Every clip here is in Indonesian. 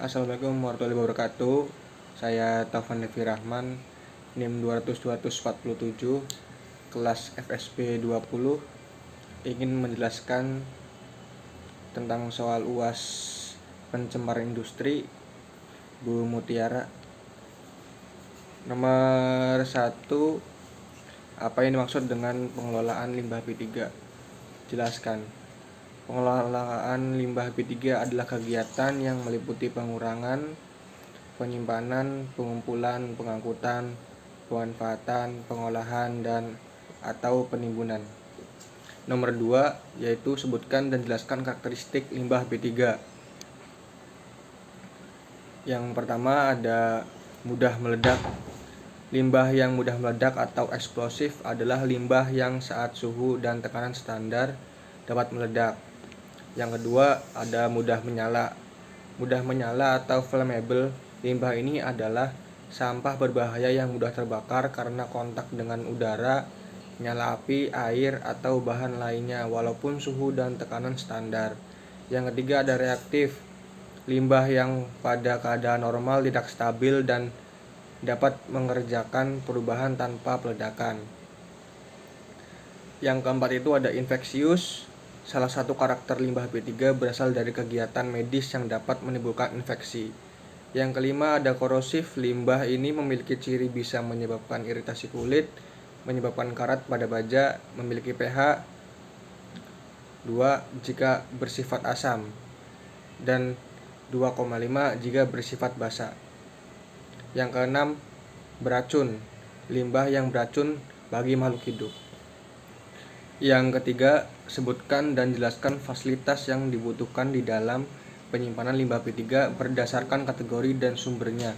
Assalamualaikum warahmatullahi wabarakatuh. Saya Taufan Devi Rahman, NIM 200-247, kelas FSP 20, ingin menjelaskan tentang soal UAS pencemaran industri Bu Mutiara. Nomor 1, apa yang dimaksud dengan pengelolaan limbah B3? Jelaskan. Pengelolaan limbah B3 adalah kegiatan yang meliputi pengurangan, penyimpanan, pengumpulan, pengangkutan, pemanfaatan, pengolahan, dan atau penimbunan. Nomor 2, yaitu sebutkan dan jelaskan karakteristik limbah B3. Yang pertama ada mudah meledak. Limbah yang mudah meledak atau eksplosif adalah limbah yang saat suhu dan tekanan standar dapat meledak. Yang kedua ada mudah menyala. Mudah menyala atau flammable. Limbah ini adalah sampah berbahaya yang mudah terbakar karena kontak dengan udara, nyala api, air, atau bahan lainnya walaupun suhu dan tekanan standar. Yang ketiga ada reaktif. Limbah yang pada keadaan normal tidak stabil dan dapat mengerjakan perubahan tanpa peledakan. Yang keempat itu ada infeksius. Salah satu karakter limbah B3 berasal dari kegiatan medis yang dapat menimbulkan infeksi. Yang kelima ada korosif. Limbah ini memiliki ciri bisa menyebabkan iritasi kulit, menyebabkan karat pada baja, memiliki pH 2 jika bersifat asam, dan 2,5 jika bersifat basa. Yang keenam, beracun. Limbah yang beracun bagi makhluk hidup. Yang ketiga, sebutkan dan jelaskan fasilitas yang dibutuhkan di dalam penyimpanan limbah B3 berdasarkan kategori dan sumbernya.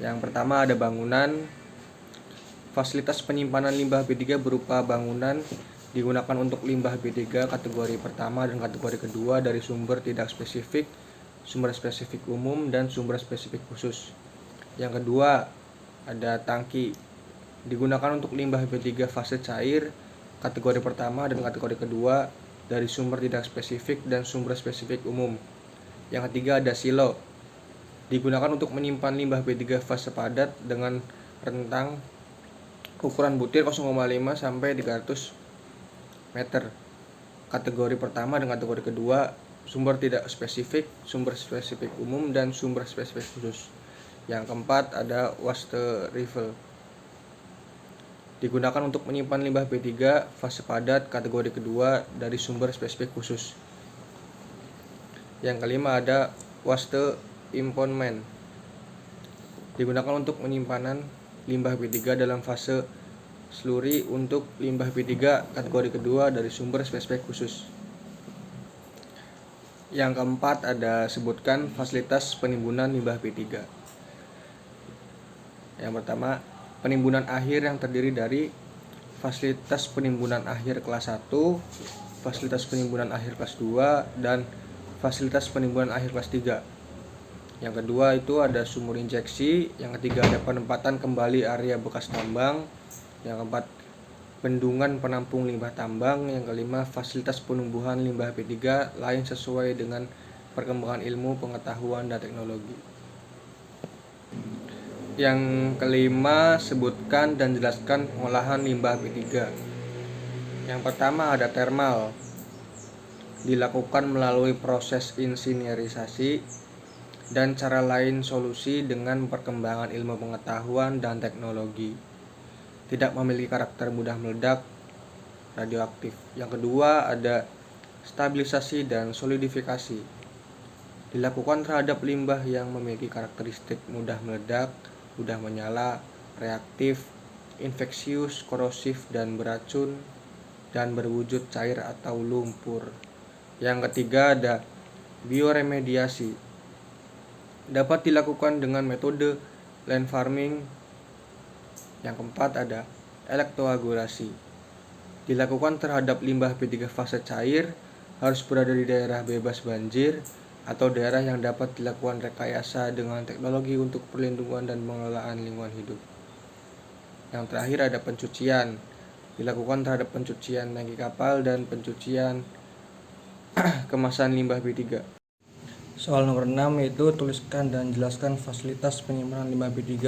Yang pertama ada bangunan. Fasilitas penyimpanan limbah B3 berupa bangunan digunakan untuk limbah B3 kategori pertama dan kategori kedua dari sumber tidak spesifik, sumber spesifik umum, dan sumber spesifik khusus. Yang kedua ada tangki, digunakan untuk limbah B3 fase cair kategori pertama dan kategori kedua dari sumber tidak spesifik dan sumber spesifik umum. Yang ketiga ada silo, digunakan untuk menyimpan limbah B3 fase padat dengan rentang ukuran butir 0,5 sampai 300 meter. Kategori pertama dan kategori kedua sumber tidak spesifik, sumber spesifik umum, dan sumber spesifik khusus. Yang keempat ada waste refill, digunakan untuk menyimpan limbah B3 fase padat kategori kedua dari sumber spesifik khusus. Yang kelima ada waste impoundment, digunakan untuk penyimpanan limbah B3 dalam fase slurry untuk limbah B3 kategori kedua dari sumber spesifik khusus. Yang keempat ada sebutkan fasilitas penimbunan limbah B3. Yang pertama, penimbunan akhir yang terdiri dari fasilitas penimbunan akhir kelas 1, fasilitas penimbunan akhir kelas 2, dan fasilitas penimbunan akhir kelas 3. Yang kedua itu ada sumur injeksi. Yang ketiga ada penempatan kembali area bekas tambang. Yang keempat, bendungan penampung limbah tambang. Yang kelima, fasilitas penumbuhan limbah B3 lain sesuai dengan perkembangan ilmu, pengetahuan, dan teknologi. Yang kelima, sebutkan dan jelaskan pengolahan limbah B3. Yang pertama ada thermal, dilakukan melalui proses insinerisasi dan cara lain solusi dengan perkembangan ilmu pengetahuan dan teknologi. Tidak memiliki karakter mudah meledak, radioaktif. Yang kedua ada stabilisasi dan solidifikasi, dilakukan terhadap limbah yang memiliki karakteristik mudah meledak, mudah menyala, reaktif, infeksius, korosif, dan beracun, dan berwujud cair atau lumpur. Yang ketiga ada bioremediasi, dapat dilakukan dengan metode land farming. Yang keempat ada elektroagulasi, dilakukan terhadap limbah B3 fase cair, harus berada di daerah bebas banjir atau daerah yang dapat dilakukan rekayasa dengan teknologi untuk perlindungan dan pengelolaan lingkungan hidup. Yang terakhir ada pencucian, dilakukan terhadap pencucian tangki kapal dan pencucian kemasan limbah B3. Soal nomor 6 yaitu tuliskan dan jelaskan fasilitas penyimpanan limbah B3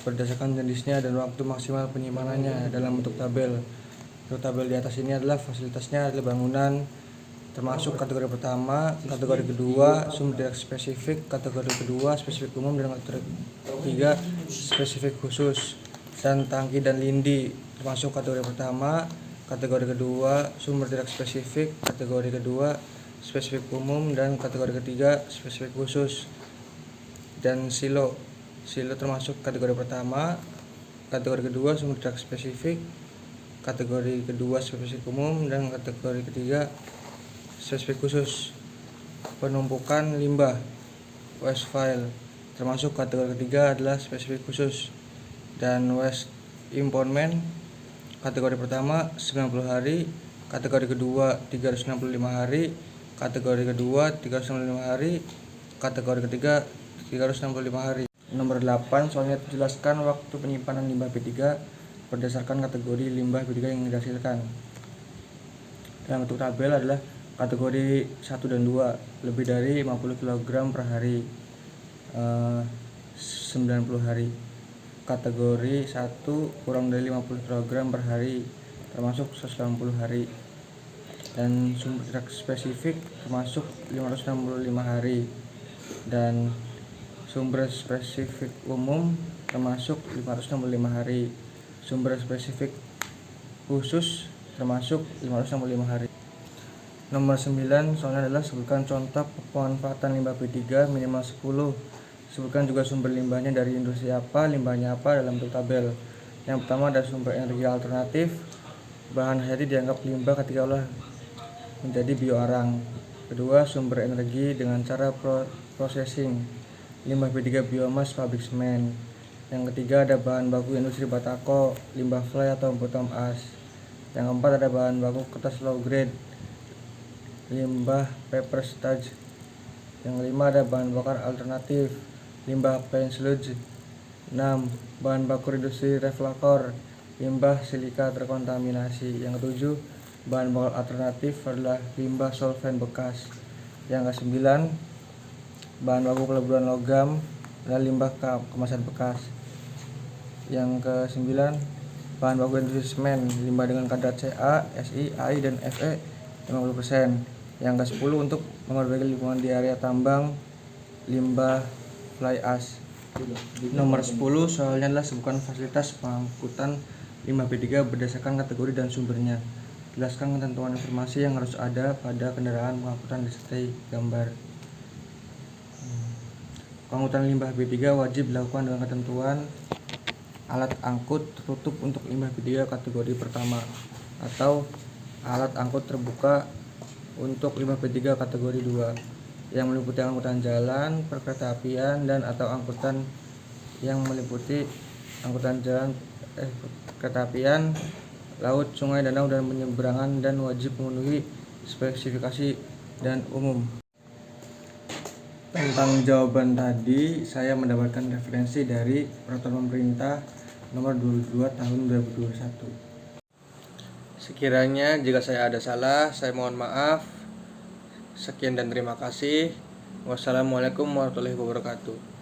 berdasarkan jenisnya dan waktu maksimal penyimpanannya dalam bentuk tabel. Untuk tabel di atas ini adalah fasilitasnya adalah bangunan termasuk kategori pertama, kategori kedua sumber tidak spesifik, kategori kedua spesifik umum, dan kategori ketiga spesifik khusus, dan tangki dan lindi termasuk kategori pertama, kategori kedua sumber tidak spesifik, kategori kedua spesifik umum, dan kategori ketiga spesifik khusus. Dan silo termasuk kategori pertama, kategori kedua sumber tidak spesifik, kategori kedua spesifik umum, dan kategori ketiga spesifik khusus. Penumpukan limbah waste file termasuk kategori ketiga adalah spesifik khusus. Dan waste impoundment kategori pertama 90 hari, kategori kedua 365 hari, kategori kedua 365 hari, kategori ketiga 365 hari. Nomor 8 soalnya jelaskan waktu penyimpanan limbah B3 berdasarkan kategori limbah B3 yang dihasilkan. Dalam bentuk tabel adalah kategori 1 dan 2 lebih dari 50 kg per hari, 90 hari. Kategori 1 kurang dari 50 kg per hari termasuk 180 hari. Dan sumber tidak spesifik termasuk 565 hari. Dan sumber spesifik umum termasuk 565 hari. Sumber spesifik khusus termasuk 565 hari. Nomor 9 soalnya adalah sebutkan contoh pemanfaatan limbah B3 minimal 10. Sebutkan juga sumber limbahnya dari industri apa, limbahnya apa dalam bentuk tabel. Yang pertama ada sumber energi alternatif. Bahan hayati dianggap limbah ketika olah menjadi bioarang. Kedua, sumber energi dengan cara processing. Limbah B3 biomas pabrik semen. Yang ketiga ada bahan baku industri batako, limbah fly atau bottom as. Yang keempat ada bahan baku kertas low grade, limbah paper starch. Yang kelima ada bahan bakar alternatif, limbah paint sludge. 6. Bahan baku industri reflektor, limbah silika terkontaminasi. Yang ketujuh, bahan bakar alternatif adalah limbah solvent bekas. Yang kesembilan, bahan baku peleburan logam adalah limbah kemasan bekas. Yang kesembilan, bahan baku industri semen, limbah dengan kadar Ca, Si, Ai, dan Fe 50%. Yang ke-10 untuk memperbaiki lingkungan di area tambang, limbah fly ash. Nomor 10 soalnya adalah sebutkan fasilitas pengangkutan limbah B3 berdasarkan kategori dan sumbernya. Jelaskan ketentuan informasi yang harus ada pada kendaraan pengangkutan disertai gambar. Pengangkutan limbah B3 wajib dilakukan dengan ketentuan alat angkut tertutup untuk limbah B3 kategori pertama atau alat angkut terbuka untuk limbah B3 kategori 2 yang meliputi angkutan jalan, perkeretaapian, dan atau angkutan yang meliputi angkutan jalan, keretaapian, laut, sungai, danau, dan penyeberangan, dan wajib memenuhi spesifikasi dan umum. Tentang jawaban tadi, saya mendapatkan referensi dari Peraturan Pemerintah Nomor 22 Tahun 2021. Sekiranya jika saya ada salah, saya mohon maaf. Sekian dan terima kasih. Wassalamualaikum warahmatullahi wabarakatuh.